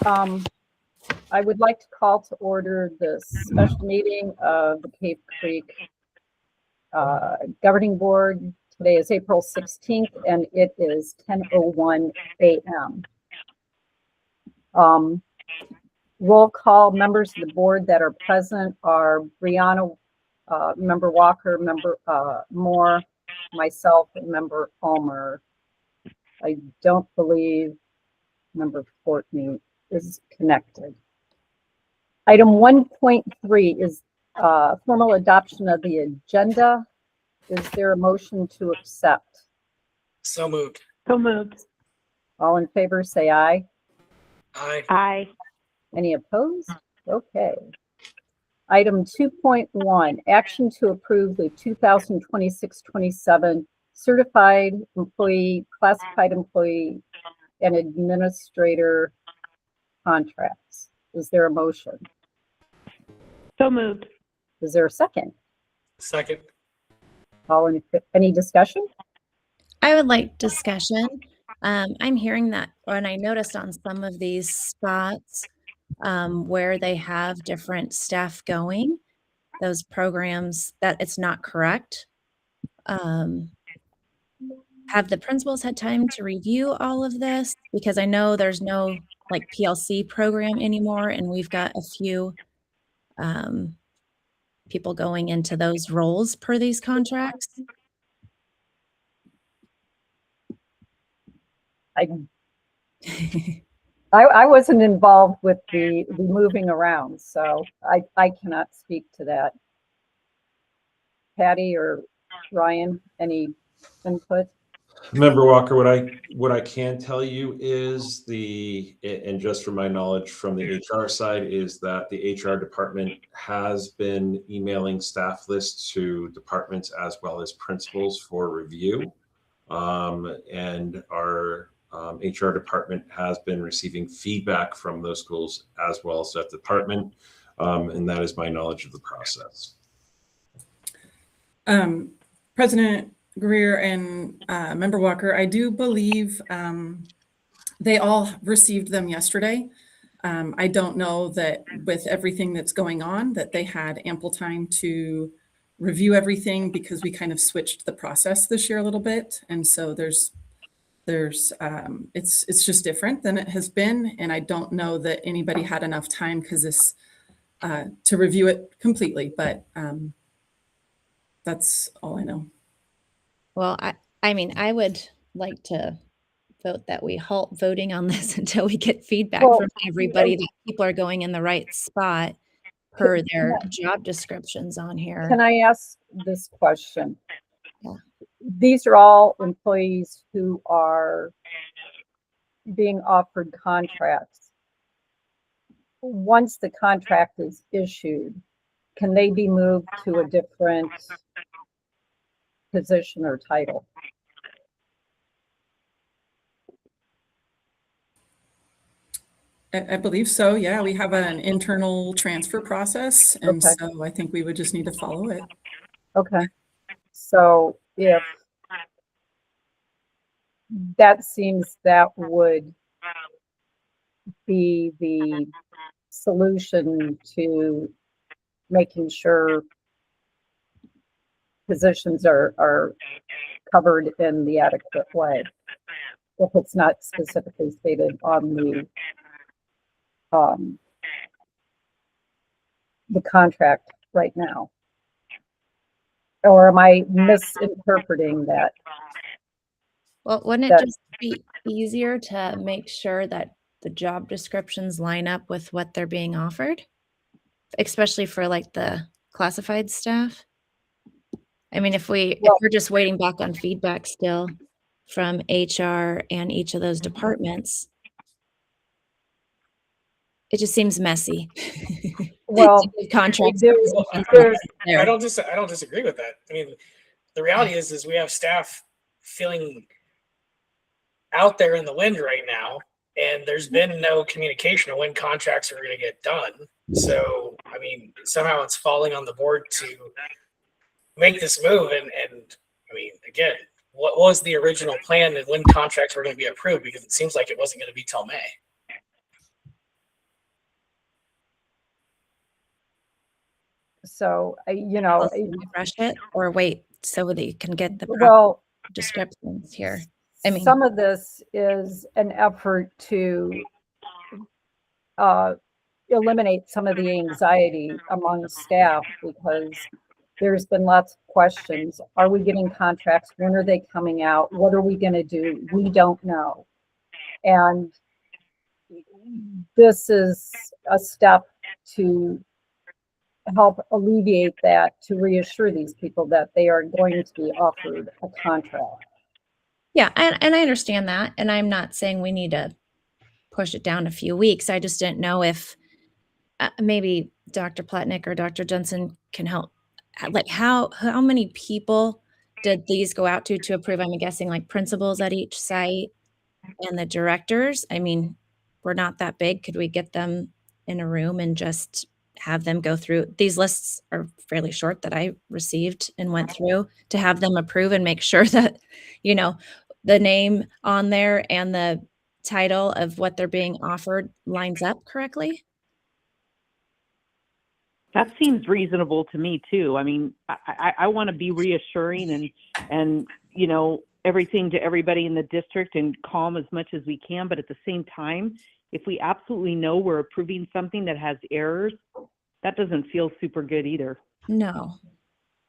I would like to call to order the special meeting of the Cave Creek Governing Board. Today is April 16th and it is 10:01 a.m. Roll call. Members of the board that are present are Brianna, Member Walker, Member Moore, myself, and Member Palmer. I don't believe Member Fortney is connected. Item 1.3 is formal adoption of the agenda. Is there a motion to accept? So moved. So moved. All in favor, say aye. Aye. Aye. Any opposed? Okay. Item 2.1, action to approve the 2026-27 certified employee, classified employee, and administrator contracts. Is there a motion? So moved. Is there a second? Second. Any discussion? I would like discussion. I'm hearing that, and I noticed on some of these spots where they have different staff going, those programs, that it's not correct. Have the principals had time to review all of this? Because I know there's no like PLC program anymore, and we've got a few people going into those roles per these contracts. I wasn't involved with the moving around, so I cannot speak to that. Patty or Ryan, any input? Member Walker, what I can tell you is and just from my knowledge from the HR side, is that the HR department has been emailing staff lists to departments as well as principals for review. And our HR department has been receiving feedback from those schools as well as that department. And that is my knowledge of the process. President Greer and Member Walker, I do believe they all received them yesterday. I don't know that with everything that's going on that they had ample time to review everything, because we kind of switched the process this year a little bit. And so it's just different than it has been. And I don't know that anybody had enough time because this to review it completely, but that's all I know. Well, I mean, I would like to vote that we halt voting on this until we get feedback from everybody that people are going in the right spot per their job descriptions on here. Can I ask this question? Yeah. These are all employees who are being offered contracts. Once the contract is issued, can they be moved to a different position or title? I believe so. Yeah, we have an internal transfer process. And so I think we would just need to follow it. Okay. So if that seems that would be the solution to making sure positions are covered in the adequate way, if it's not specifically stated on the contract right now. Or am I misinterpreting that? Well, wouldn't it just be easier to make sure that the job descriptions line up with what they're being offered, especially for like the classified staff? I mean, if we're just waiting back on feedback still from HR and each of those departments, it just seems messy. Well, contracts. I don't disagree with that. I mean, the reality is we have staff feeling out there in the wind right now, and there's been no communication of when contracts are going to get done. So, I mean, somehow it's falling on the board to make this move. And I mean, again, what was the original plan and when contracts were going to be approved? Because it seems like it wasn't going to be till May. So, you know, Refresh it or wait so that you can get the proper well, descriptions here. I mean, some of this is an effort to uh, eliminate some of the anxiety among staff because there's been lots of questions. Are we getting contracts? When are they coming out? What are we going to do? We don't know. And this is a step to help alleviate that, to reassure these people that they are going to be offered a contract. yeah, and I understand that. And I'm not saying we need to push it down a few weeks. I just didn't know if maybe Dr. Plotnick or Dr. Jensen can help. Like how many people did these go out to approve? I'm guessing like principals at each site and the directors. I mean, we're not that big. Could we get them in a room and just have them go through? These lists are fairly short that I received and went through, to have them approve and make sure that, you know, the name on there and the title of what they're being offered lines up correctly. That seems reasonable to me too. I mean, I want to be reassuring and you know, everything to everybody in the district and calm as much as we can. But at the same time, if we absolutely know we're approving something that has errors, that doesn't feel super good either. No,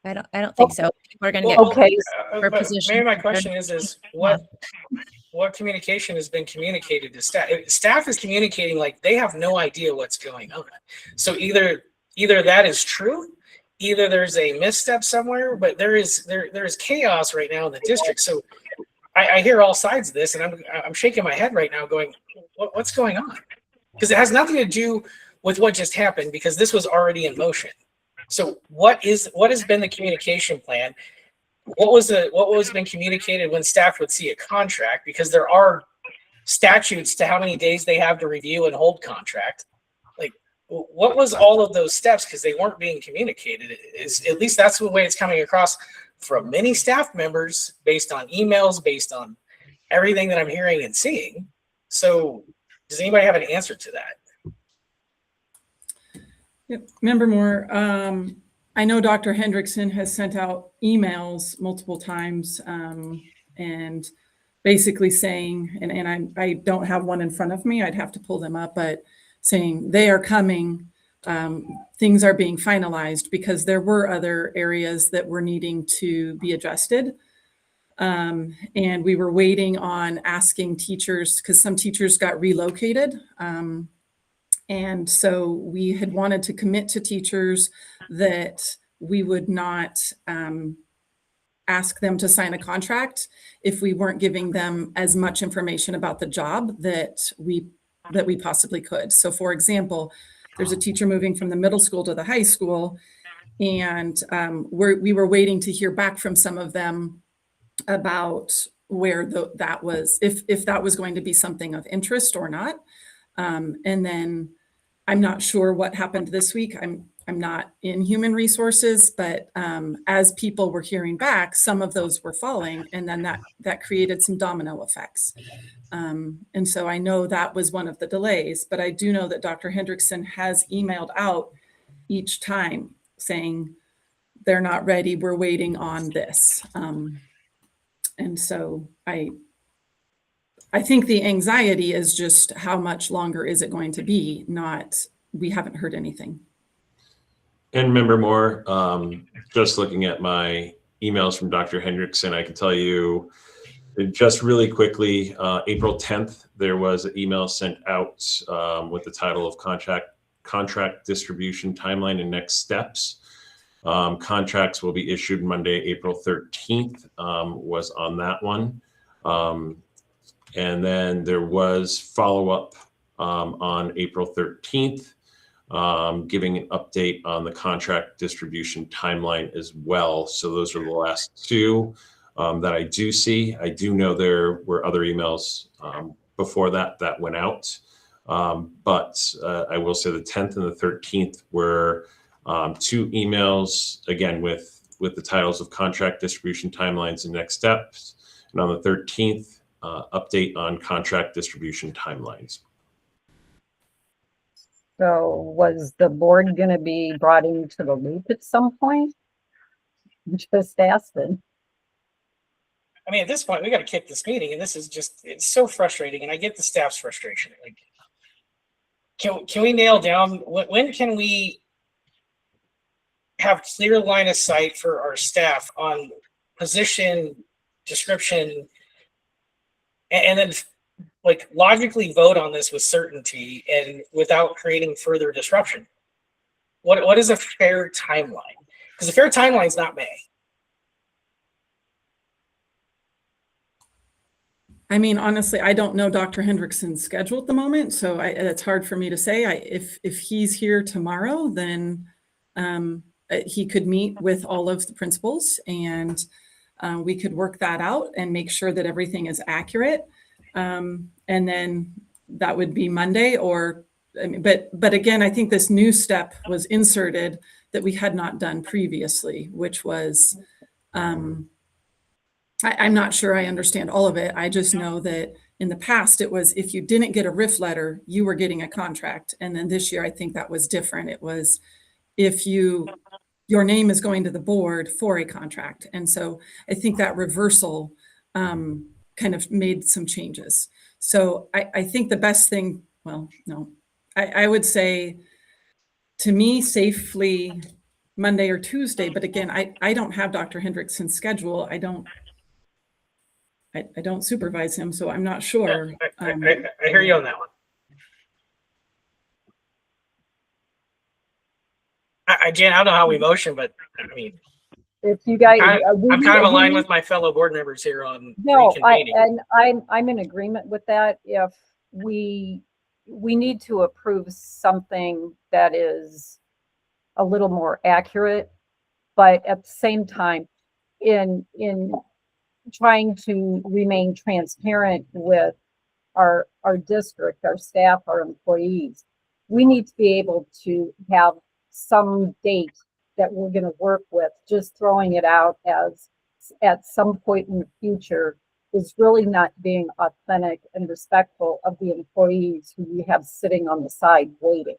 I don't think so. We're going to get Okay. for But position. maybe my question is what communication has been communicated to staff? If staff is communicating like they have no idea what's going on. So either that is true, either there's a misstep somewhere, but there is chaos right now in the district. So I hear all sides of this, and I'm shaking my head right now, going, what's going on? Because it has nothing to do with what just happened, because this was already in motion. So what has been the communication plan? What was been communicated when staff would see a contract? Because there are statutes to how many days they have to review and hold contract. Like, what was all of those steps? Because they weren't being communicated. At least that's the way it's coming across from many staff members, based on emails, based on everything that I'm hearing and seeing. So does anybody have an answer to that? Yep. Member Moore, I know Dr. Hendrickson has sent out emails multiple times and basically saying, and I don't have one in front of me, I'd have to pull them up, but saying they are coming, things are being finalized, because there were other areas that were needing to be adjusted. And we were waiting on asking teachers, because some teachers got relocated. And so we had wanted to commit to teachers that we would not ask them to sign a contract if we weren't giving them as much information about the job that we possibly could. So for example, there's a teacher moving from the middle school to the high school, and we were waiting to hear back from some of them about where that was, if that was going to be something of interest or not. And then I'm not sure what happened this week. I'm not in human resources, but as people were hearing back, some of those were falling, and then that created some domino effects. And so I know that was one of the delays, but I do know that Dr. Hendrickson has emailed out each time saying they're not ready, we're waiting on this. And so I think the anxiety is just how much longer is it going to be, not we haven't heard anything. And Member Moore, just looking at my emails from Dr. Hendrickson, I can tell you just really quickly, April 10th, there was an email sent out with the title of contract distribution timeline and next steps. Contracts will be issued Monday, April 13th, was on that one. And then there was follow-up on April 13th, giving an update on the contract distribution timeline as well. So those are the last two that I do see. I do know there were other emails before that went out. But I will say the 10th and the 13th were two emails, again, with the titles of contract distribution timelines and next steps. And on the 13th, update on contract distribution timelines. So was the board going to be brought into the loop at some point? Just asking. I mean, at this point, we got to kick this meeting, and this is just—it's so frustrating. And I get the staff's frustration. Like, can we nail down when can we have clear line of sight for our staff on position description, and then like logically vote on this with certainty and without creating further disruption? What is a fair timeline? Because a fair timeline is not May. I mean, honestly, I don't know Dr. Hendrickson's schedule at the moment, so it's hard for me to say. If he's here tomorrow, then he could meet with all of the principals, and we could work that out and make sure that everything is accurate. And then that would be Monday, or I mean, but again, I think this new step was inserted that we had not done previously, which was. I'm not sure I understand all of it. I just know that in the past, it was if you didn't get a RIF letter, you were getting a contract. And then this year, I think that was different. It was if your name is going to the board for a contract. And so I think that reversal kind of made some changes. So I think the best thing, well, no, I would say to me, safely Monday or Tuesday. But again, I don't have Dr. Hendrickson's schedule. I don't supervise him, so I'm not sure. I hear you on that one. Jan, I don't know how we motion, but I mean, If you guys, I'm kind of aligned with my fellow board members here on no, reconvening. I'm in agreement with that. If we need to approve something that is a little more accurate, but at the same time, in trying to remain transparent with our district, our staff, our employees, we need to be able to have some date that we're going to work with. Just throwing it out as at some point in the future is really not being authentic and respectful of the employees who we have sitting on the side waiting.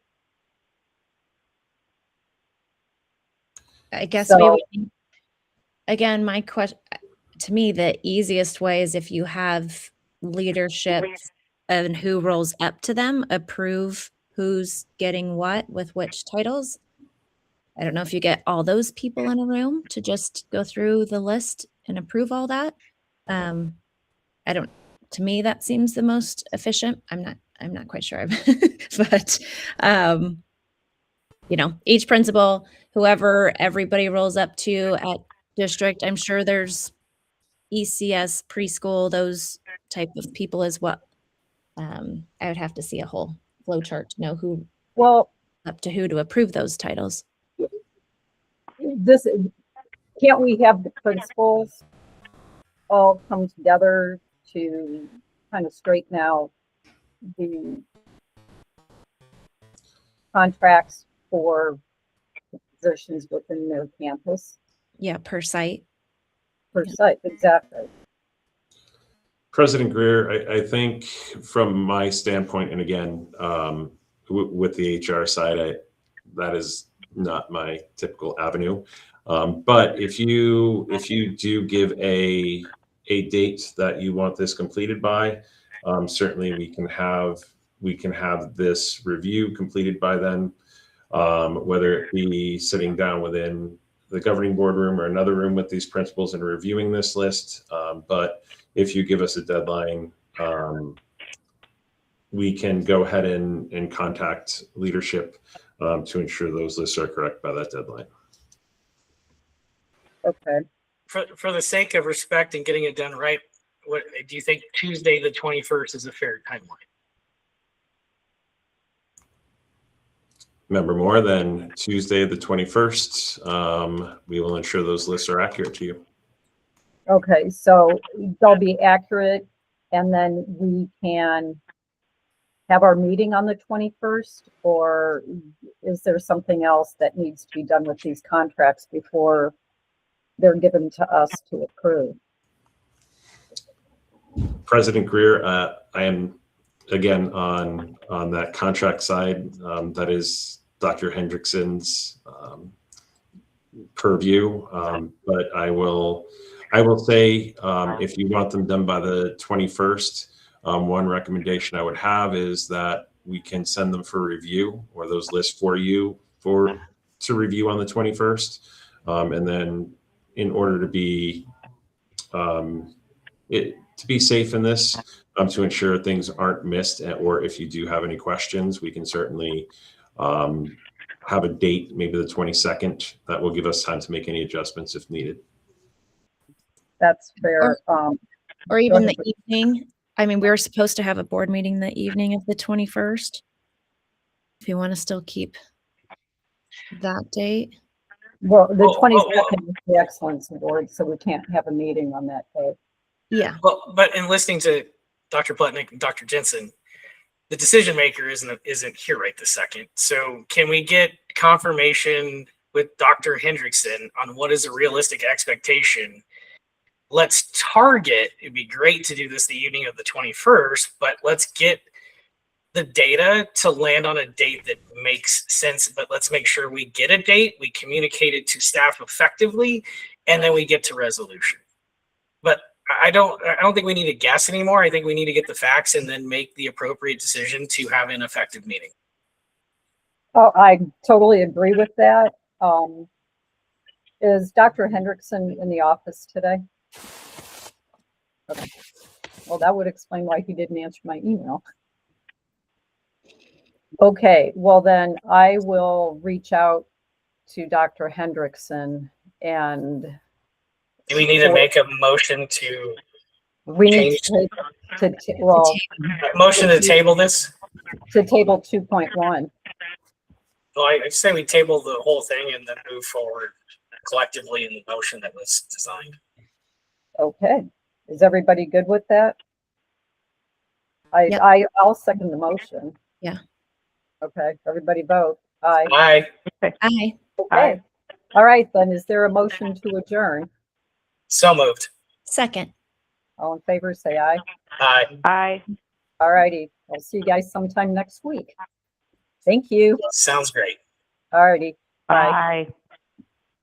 I guess So, again, my question, to me, the easiest way is if you have leadership and who rolls up to them approve who's getting what with which titles. I don't know if you get all those people in a room to just go through the list and approve all that. To me, that seems the most efficient. I'm not quite sure, but each principal, whoever everybody rolls up to at district, I'm sure there's ECS, preschool, those type of people as well. I would have to see a whole flow chart to know who up to who to approve those titles. Can't we have the principals all come together to kind of straighten out the contracts for the positions within their campus? Yeah, per site. Per site, exactly. President Greer, I think from my standpoint, and again, with the HR side, that is not my typical avenue. But if you do give a date that you want this completed by, certainly we can have this review completed by then, whether it be sitting down within the governing board room or another room with these principals and reviewing this list. But if you give us a deadline, we can go ahead and contact leadership to ensure those lists are correct by that deadline. Okay. For the sake of respect and getting it done right, what do you think Tuesday the 21st is a fair timeline? Remember, more than Tuesday the 21st, we will ensure those lists are accurate to you. Okay, so they'll be accurate, and then we can have our meeting on the 21st, or is there something else that needs to be done with these contracts before they're given to us to approve? President Greer, I am again, on that contract side, that is Dr. Hendrickson's purview. But I will say, if you want them done by the 21st, one recommendation I would have is that we can send them for review, or those lists for you to review on the 21st. And then in order to be safe in this, to ensure things aren't missed, or if you do have any questions, we can certainly have a date, maybe the 22nd, that will give us time to make any adjustments if needed. That's fair. Or even ahead. the evening. I mean, we were supposed to have a board meeting the evening of the 21st. If you want to still keep that date. Well, the 22nd is the Excellence Award, so we can't have a meeting on that day. Yeah. Well, but in listening to Dr. Plutnik and Dr. Jensen, the decision maker isn't here right this second. So can we get confirmation with Dr. Hendrickson on what is a realistic expectation? Let's target, it'd be great to do this the evening of the 21st, but let's get the data to land on a date that makes sense. But let's make sure we get a date, we communicate it to staff effectively, and then we get to resolution. But I don't think we need to guess anymore. I think we need to get the facts and then make the appropriate decision to have an effective meeting. Oh, I totally agree with that. Is Dr. Hendrickson in the office today? Okay. Well, that would explain why he didn't answer my email. Okay, well then I will reach out to Dr. Hendrickson, and Do we need to make a motion to we need motion to table this? to table 2.1. Well, I say we table the whole thing and then move forward collectively in the motion that was designed. Okay, is everybody good with that? Yep. I'll second the motion. Yeah. Okay, everybody vote. Aye. Aye. Aye. Okay. All right, then, is there a motion to adjourn? So moved. Second. All in favor, say aye. Aye. Aye. All righty, I'll see you guys sometime next week. Thank you. Sounds great. All righty, bye. Aye.